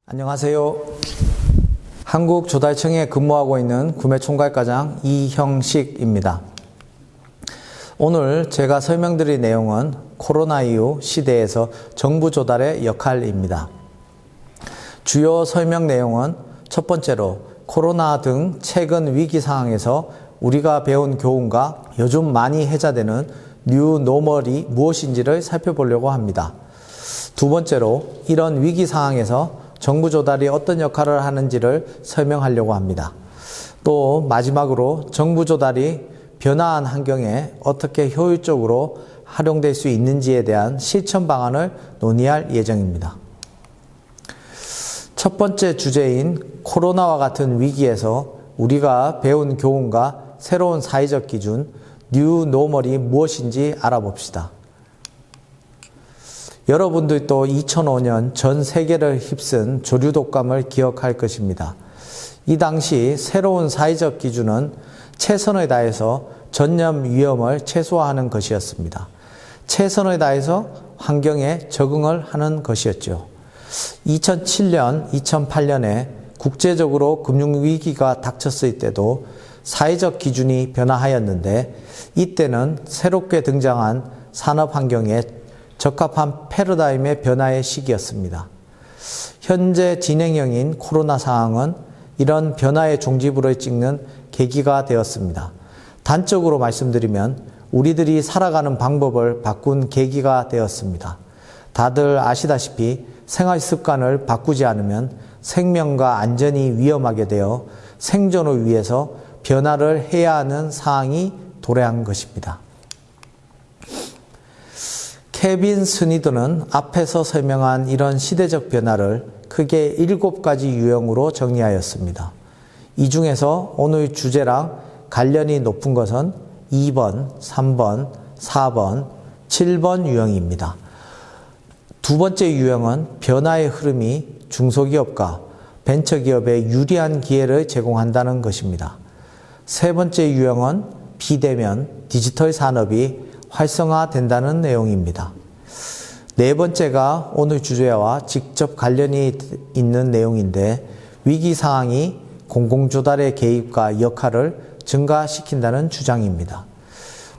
안녕하세요. 한국조달청에 근무하고 있는 구매총괄과장 이형식입니다. 오늘 제가 설명드릴 내용은 코로나 이후 시대에서 정부 조달의 역할입니다. 주요 설명 내용은 첫 번째로 코로나 등 최근 위기 상황에서 우리가 배운 교훈과 요즘 많이 해자되는 뉴 노멀이 무엇인지를 살펴보려고 합니다. 두 번째로 이런 위기 상황에서 정부 조달이 어떤 역할을 하는지를 설명하려고 합니다. 또 마지막으로 정부 조달이 변화한 환경에 어떻게 효율적으로 활용될 수 있는지에 대한 실천 방안을 논의할 예정입니다. 첫 번째 주제인 코로나와 같은 위기에서 우리가 배운 교훈과 새로운 사회적 기준, 뉴 노멀이 무엇인지 알아봅시다. 여러분들도 2005년 전 세계를 휩쓴 조류 독감을 기억할 것입니다. 이 당시 새로운 사회적 기준은 최선을 다해서 전염 위험을 최소화하는 것이었습니다. 최선을 다해서 환경에 적응을 하는 것이었죠. 2007년, 2008년에 국제적으로 금융위기가 닥쳤을 때도 사회적 기준이 변화하였는데 이때는 새롭게 등장한 산업 환경에 적합한 패러다임의 변화의 시기였습니다. 현재 진행형인 코로나 상황은 이런 변화의 종지부를 찍는 계기가 되었습니다. 단적으로 말씀드리면 우리들이 살아가는 방법을 바꾼 계기가 되었습니다. 다들 아시다시피 생활 습관을 바꾸지 않으면 생명과 안전이 위험하게 되어 생존을 위해서 변화를 해야 하는 상황이 도래한 것입니다. 케빈 스니더는 앞에서 설명한 이런 시대적 변화를 크게 7가지 유형으로 정리하였습니다. 이 중에서 오늘 주제랑 관련이 높은 것은 2번, 3번, 4번, 7번 유형입니다. 두 번째 유형은 변화의 흐름이 중소기업과 벤처기업에 유리한 기회를 제공한다는 것입니다. 세 번째 유형은 비대면 디지털 산업이 활성화된다는 내용입니다. 네 번째가 오늘 주제와 직접 관련이 있는 내용인데 위기 상황이 공공조달의 개입과 역할을 증가시킨다는 주장입니다.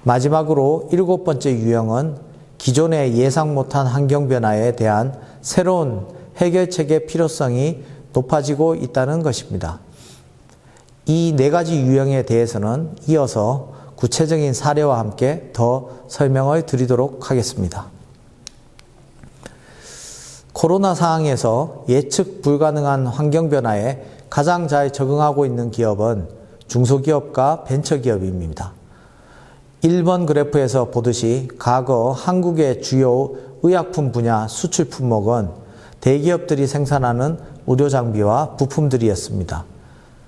마지막으로 7번째 유형은 기존의 예상 못한 환경 변화에 대한 새로운 해결책의 필요성이 높아지고 있다는 것입니다. 이 4가지 유형에 대해서는 이어서 구체적인 사례와 함께 더 설명을 드리도록 하겠습니다. 코로나 상황에서 예측 불가능한 환경 변화에 가장 잘 적응하고 있는 기업은 중소기업과 벤처기업입니다. 1번 그래프에서 보듯이 과거 한국의 주요 의약품 분야 수출 품목은 대기업들이 생산하는 의료장비와 부품들이었습니다.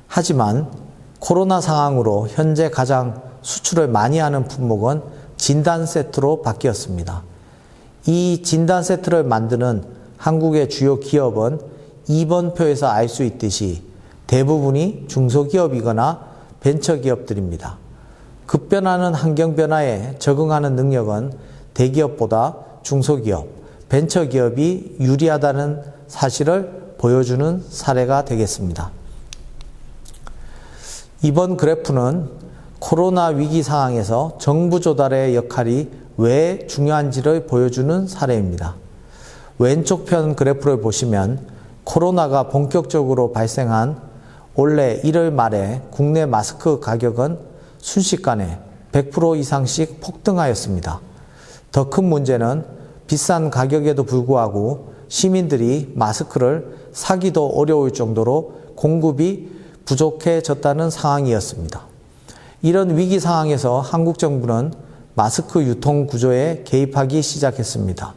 하지만 코로나 상황으로 현재 가장 수출을 많이 하는 품목은 진단 세트로 바뀌었습니다. 이 진단 세트를 만드는 한국의 주요 기업은 2번 표에서 알 수 있듯이 대부분이 중소기업이거나 벤처기업들입니다. 급변하는 환경 변화에 적응하는 능력은 대기업보다 중소기업, 벤처기업이 유리하다는 사실을 보여주는 사례가 되겠습니다. 이번 그래프는 코로나 위기 상황에서 정부 조달의 역할이 왜 중요한지를 보여주는 사례입니다. 왼쪽 편 그래프를 보시면 코로나가 본격적으로 발생한 올해 1월 말에 국내 마스크 가격은 순식간에 100% 이상씩 폭등하였습니다. 더 큰 문제는 비싼 가격에도 불구하고 시민들이 마스크를 사기도 어려울 정도로 공급이 부족해졌다는 상황이었습니다. 이런 위기 상황에서 한국 정부는 마스크 유통 구조에 개입하기 시작했습니다.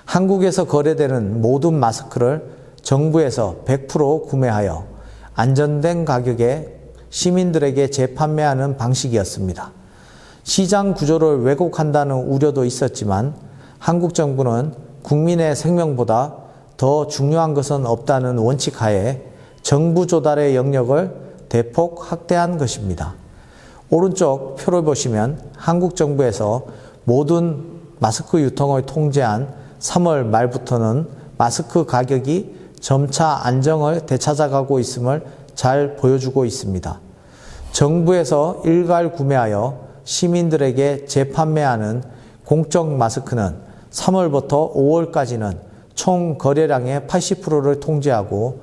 한국에서 거래되는 모든 마스크를 정부에서 100% 구매하여 안전된 가격에 시민들에게 재판매하는 방식이었습니다. 시장 구조를 왜곡한다는 우려도 있었지만 한국 정부는 국민의 생명보다 더 중요한 것은 없다는 원칙 하에 정부 조달의 영역을 대폭 확대한 것입니다. 오른쪽 표를 보시면 한국 정부에서 모든 마스크 유통을 통제한 3월 말부터는 마스크 가격이 점차 안정을 되찾아가고 있음을 잘 보여주고 있습니다. 정부에서 일괄 구매하여 시민들에게 재판매하는 공적 마스크는 3월부터 5월까지는 총 거래량의 80%를 통제하고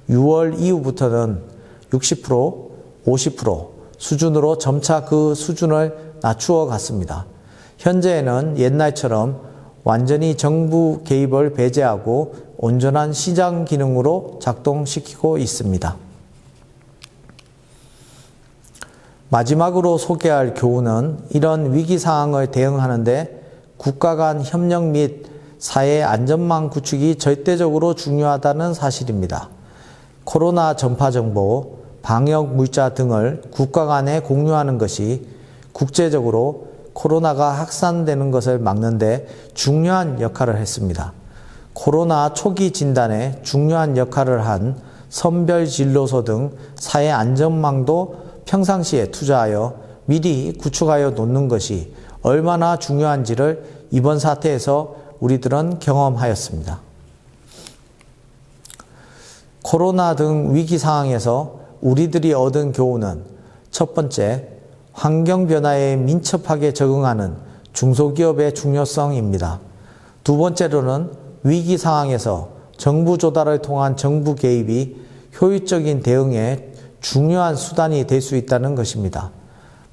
6월 이후부터는 60%, 50% 수준으로 점차 그 수준을 낮추어 갔습니다. 현재에는 옛날처럼 완전히 정부 개입을 배제하고 온전한 시장 기능으로 작동시키고 있습니다. 마지막으로 소개할 교훈은 이런 위기 상황을 대응하는 데 국가 간 협력 및 사회 안전망 구축이 절대적으로 중요하다는 사실입니다. 코로나 전파 정보, 방역 물자 등을 국가 간에 공유하는 것이 국제적으로 코로나가 확산되는 것을 막는 데 중요한 역할을 했습니다. 코로나 초기 진단에 중요한 역할을 한 선별진료소 등 사회 안전망도 평상시에 투자하여 미리 구축하여 놓는 것이 얼마나 중요한지를 이번 사태에서 우리들은 경험하였습니다. 코로나 등 위기 상황에서 우리들이 얻은 교훈은 첫 번째, 환경 변화에 민첩하게 적응하는 중소기업의 중요성입니다. 두 번째로는 위기 상황에서 정부 조달을 통한 정부 개입이 효율적인 대응에 중요한 수단이 될 수 있다는 것입니다.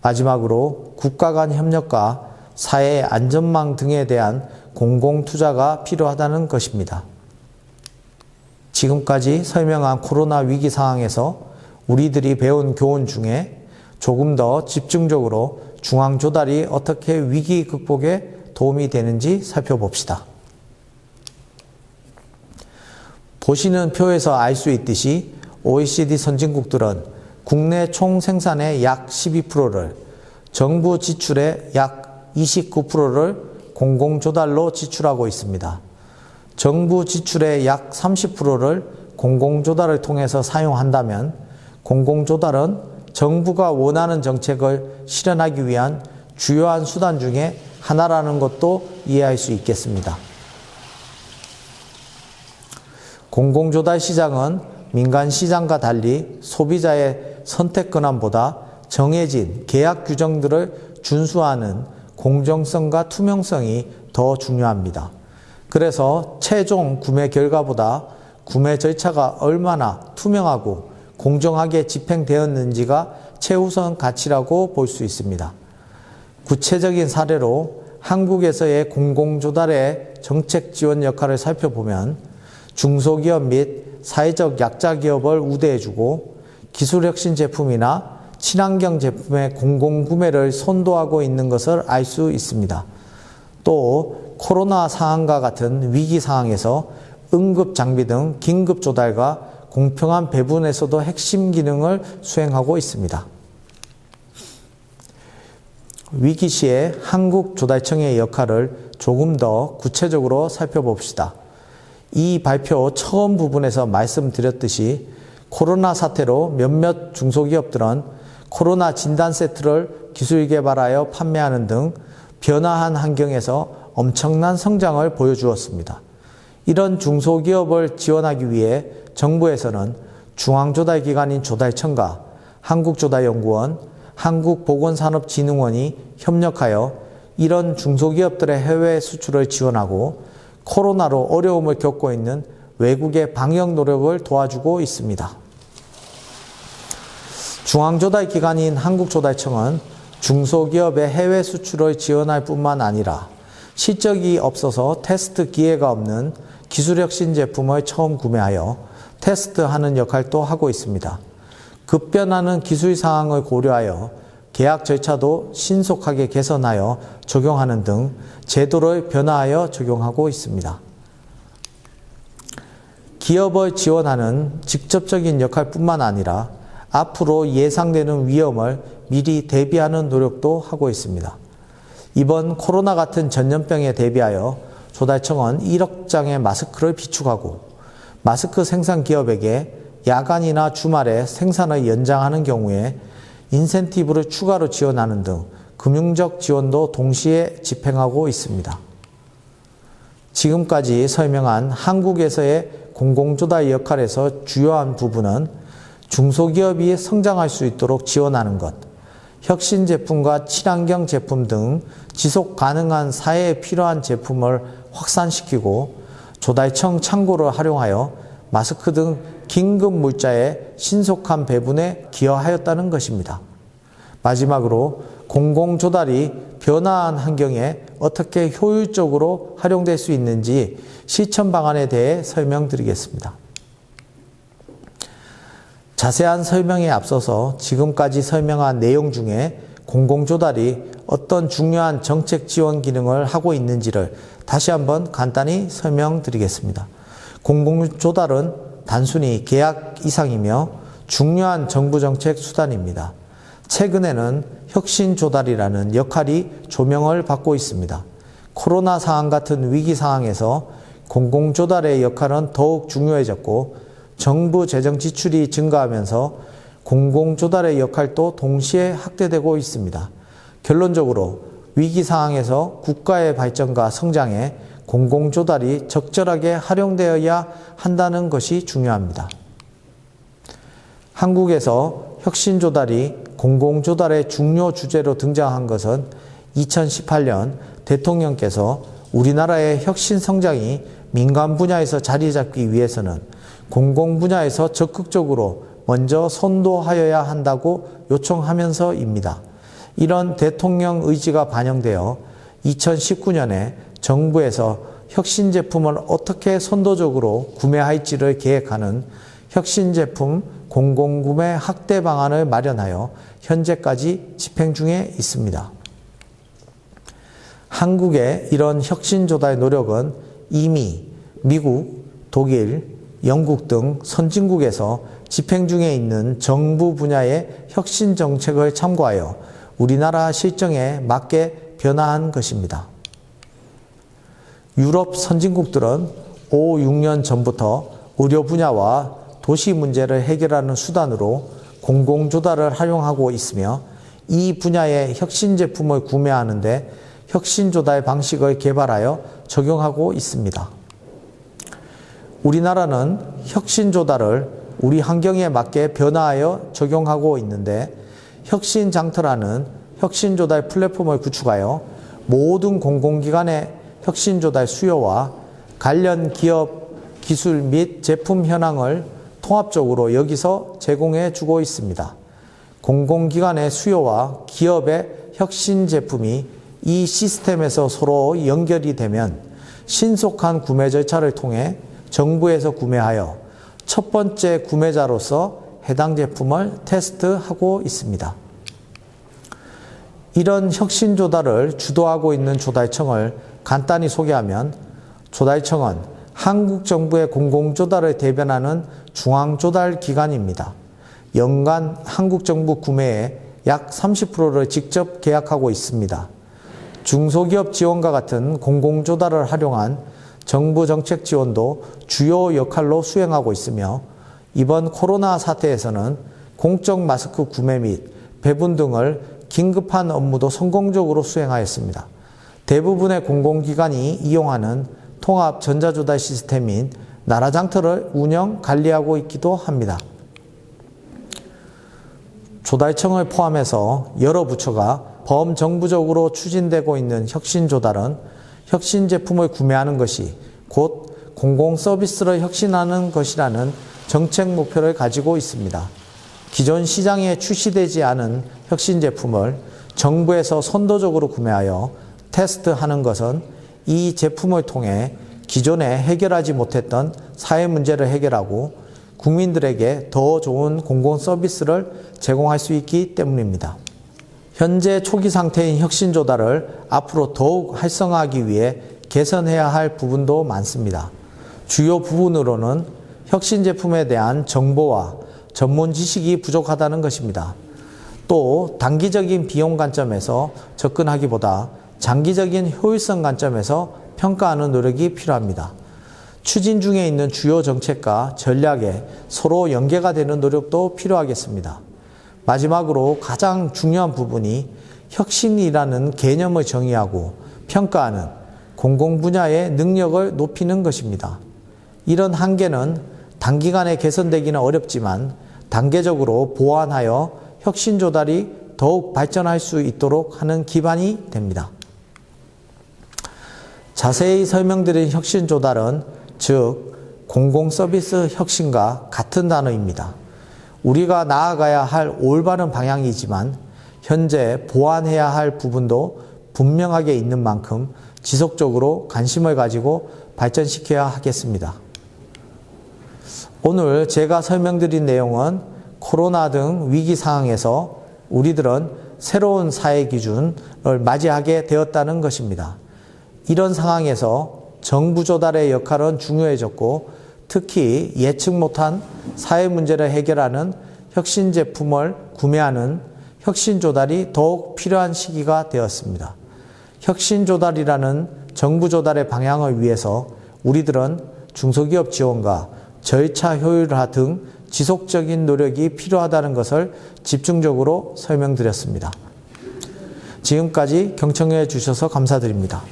마지막으로 국가 간 협력과 사회 안전망 등에 대한 공공투자가 필요하다는 것입니다. 지금까지 설명한 코로나 위기 상황에서 우리들이 배운 교훈 중에 조금 더 집중적으로 중앙 조달이 어떻게 위기 극복에 도움이 되는지 살펴봅시다. 보시는 표에서 알 수 있듯이 OECD 선진국들은 국내 총 생산의 약 12%를, 정부 지출의 약 29%를 공공조달로 지출하고 있습니다. 정부 지출의 약 30%를 공공조달을 통해서 사용한다면 공공조달은 정부가 원하는 정책을 실현하기 위한 주요한 수단 중에 하나라는 것도 이해할 수 있겠습니다. 공공조달 시장은 민간 시장과 달리 소비자의 선택 권한보다 정해진 계약 규정들을 준수하는 공정성과 투명성이 더 중요합니다. 그래서 최종 구매 결과보다 구매 절차가 얼마나 투명하고 공정하게 집행되었는지가 최우선 가치라고 볼 수 있습니다. 구체적인 사례로 한국에서의 공공조달의 정책 지원 역할을 살펴보면 중소기업 및 사회적 약자 기업을 우대해주고 기술혁신 제품이나 친환경 제품의 공공구매를 선도하고 있는 것을 알 수 있습니다. 또 코로나 상황과 같은 위기 상황에서 응급장비 등 긴급 조달과 공평한 배분에서도 핵심 기능을 수행하고 있습니다. 위기 시에 한국조달청의 역할을 조금 더 구체적으로 살펴봅시다. 이 발표 처음 부분에서 말씀드렸듯이 코로나 사태로 몇몇 중소기업들은 코로나 진단 세트를 기술 개발하여 판매하는 등 변화한 환경에서 엄청난 성장을 보여주었습니다. 이런 중소기업을 지원하기 위해 정부에서는 중앙조달기관인 조달청과 한국조달연구원, 한국보건산업진흥원이 협력하여 이런 중소기업들의 해외 수출을 지원하고 코로나로 어려움을 겪고 있는 외국의 방역 노력을 도와주고 있습니다. 중앙조달기관인 한국조달청은 중소기업의 해외 수출을 지원할 뿐만 아니라 실적이 없어서 테스트 기회가 없는 기술혁신 제품을 처음 구매하여 테스트하는 역할도 하고 있습니다. 급변하는 기술 상황을 고려하여 계약 절차도 신속하게 개선하여 적용하는 등 제도를 변화하여 적용하고 있습니다. 기업을 지원하는 직접적인 역할뿐만 아니라 앞으로 예상되는 위험을 미리 대비하는 노력도 하고 있습니다. 이번 코로나 같은 전염병에 대비하여 조달청은 1억 장의 마스크를 비축하고 마스크 생산 기업에게 야간이나 주말에 생산을 연장하는 경우에 인센티브를 추가로 지원하는 등 금융적 지원도 동시에 집행하고 있습니다. 지금까지 설명한 한국에서의 공공조달의 역할에서 주요한 부분은 중소기업이 성장할 수 있도록 지원하는 것, 혁신 제품과 친환경 제품 등 지속 가능한 사회에 필요한 제품을 확산시키고 조달청 창고를 활용하여 마스크 등 긴급 물자의 신속한 배분에 기여하였다는 것입니다. 마지막으로 공공조달이 변화한 환경에 어떻게 효율적으로 활용될 수 있는지 실천 방안에 대해 설명드리겠습니다. 자세한 설명에 앞서서 지금까지 설명한 내용 중에 공공조달이 어떤 중요한 정책 지원 기능을 하고 있는지를 다시 한번 간단히 설명드리겠습니다. 공공조달은 단순히 계약 이상이며 중요한 정부정책 수단입니다. 최근에는 혁신조달이라는 역할이 조명을 받고 있습니다. 코로나 상황 같은 위기 상황에서 공공조달의 역할은 더욱 중요해졌고 정부 재정 지출이 증가하면서 공공조달의 역할도 동시에 확대되고 있습니다. 결론적으로 위기 상황에서 국가의 발전과 성장에 공공조달이 적절하게 활용되어야 한다는 것이 중요합니다. 한국에서 혁신조달이 공공조달의 중요 주제로 등장한 것은 2018년 대통령께서 우리나라의 혁신 성장이 민간 분야에서 자리 잡기 위해서는 공공 분야에서 적극적으로 먼저 선도하여야 한다고 요청하면서입니다. 이런 대통령 의지가 반영되어 2019년에 정부에서 혁신 제품을 어떻게 선도적으로 구매할지를 계획하는 혁신제품 공공구매 확대 방안을 마련하여 현재까지 집행 중에 있습니다. 한국의 이런 혁신조달 노력은 이미 미국, 독일, 영국 등 선진국에서 집행 중에 있는 정부 분야의 혁신 정책을 참고하여 우리나라 실정에 맞게 변화한 것입니다. 유럽 선진국들은 5, 6년 전부터 의료 분야와 도시 문제를 해결하는 수단으로 공공조달을 활용하고 있으며 이 분야의 혁신 제품을 구매하는데 혁신조달 방식을 개발하여 적용하고 있습니다. 우리나라는 혁신조달을 우리 환경에 맞게 변화하여 적용하고 있는데 혁신장터라는 혁신조달 플랫폼을 구축하여 모든 공공기관의 혁신조달 수요와 관련 기업 기술 및 제품 현황을 통합적으로 여기서 제공해 주고 있습니다. 공공기관의 수요와 기업의 혁신 제품이 이 시스템에서 서로 연결이 되면 신속한 구매 절차를 통해 정부에서 구매하여 첫 번째 구매자로서 해당 제품을 테스트하고 있습니다. 이런 혁신 조달을 주도하고 있는 조달청을 간단히 소개하면 조달청은 한국 정부의 공공조달을 대변하는 중앙조달기관입니다. 연간 한국 정부 구매의 약 30%를 직접 계약하고 있습니다. 중소기업 지원과 같은 공공조달을 활용한 정부 정책 지원도 주요 역할로 수행하고 있으며 이번 코로나 사태에서는 공적 마스크 구매 및 배분 등을 긴급한 업무도 성공적으로 수행하였습니다. 대부분의 공공기관이 이용하는 통합 전자조달 시스템인 나라장터를 운영, 관리하고 있기도 합니다. 조달청을 포함해서 여러 부처가 범정부적으로 추진되고 있는 혁신조달은 혁신 제품을 구매하는 것이 곧 공공서비스를 혁신하는 것이라는 정책 목표를 가지고 있습니다. 기존 시장에 출시되지 않은 혁신 제품을 정부에서 선도적으로 구매하여 테스트하는 것은 이 제품을 통해 기존에 해결하지 못했던 사회 문제를 해결하고 국민들에게 더 좋은 공공서비스를 제공할 수 있기 때문입니다. 현재 초기 상태인 혁신조달을 앞으로 더욱 활성화하기 위해 개선해야 할 부분도 많습니다. 주요 부분으로는 혁신 제품에 대한 정보와 전문 지식이 부족하다는 것입니다. 또 단기적인 비용 관점에서 접근하기보다 장기적인 효율성 관점에서 평가하는 노력이 필요합니다. 추진 중에 있는 주요 정책과 전략에 서로 연계가 되는 노력도 필요하겠습니다. 마지막으로 가장 중요한 부분이 혁신이라는 개념을 정의하고 평가하는 공공 분야의 능력을 높이는 것입니다. 이런 한계는 단기간에 개선되기는 어렵지만 단계적으로 보완하여 혁신 조달이 더욱 발전할 수 있도록 하는 기반이 됩니다. 자세히 설명드린 혁신 조달은 즉 공공서비스 혁신과 같은 단어입니다. 우리가 나아가야 할 올바른 방향이지만 현재 보완해야 할 부분도 분명하게 있는 만큼 지속적으로 관심을 가지고 발전시켜야 하겠습니다. 오늘 제가 설명드린 내용은 코로나 등 위기 상황에서 우리들은 새로운 사회 기준을 맞이하게 되었다는 것입니다. 이런 상황에서 정부 조달의 역할은 중요해졌고 특히 예측 못한 사회 문제를 해결하는 혁신 제품을 구매하는 혁신 조달이 더욱 필요한 시기가 되었습니다. 혁신 조달이라는 정부 조달의 방향을 위해서 우리들은 중소기업 지원과 절차 효율화 등 지속적인 노력이 필요하다는 것을 집중적으로 설명드렸습니다. 지금까지 경청해 주셔서 감사드립니다.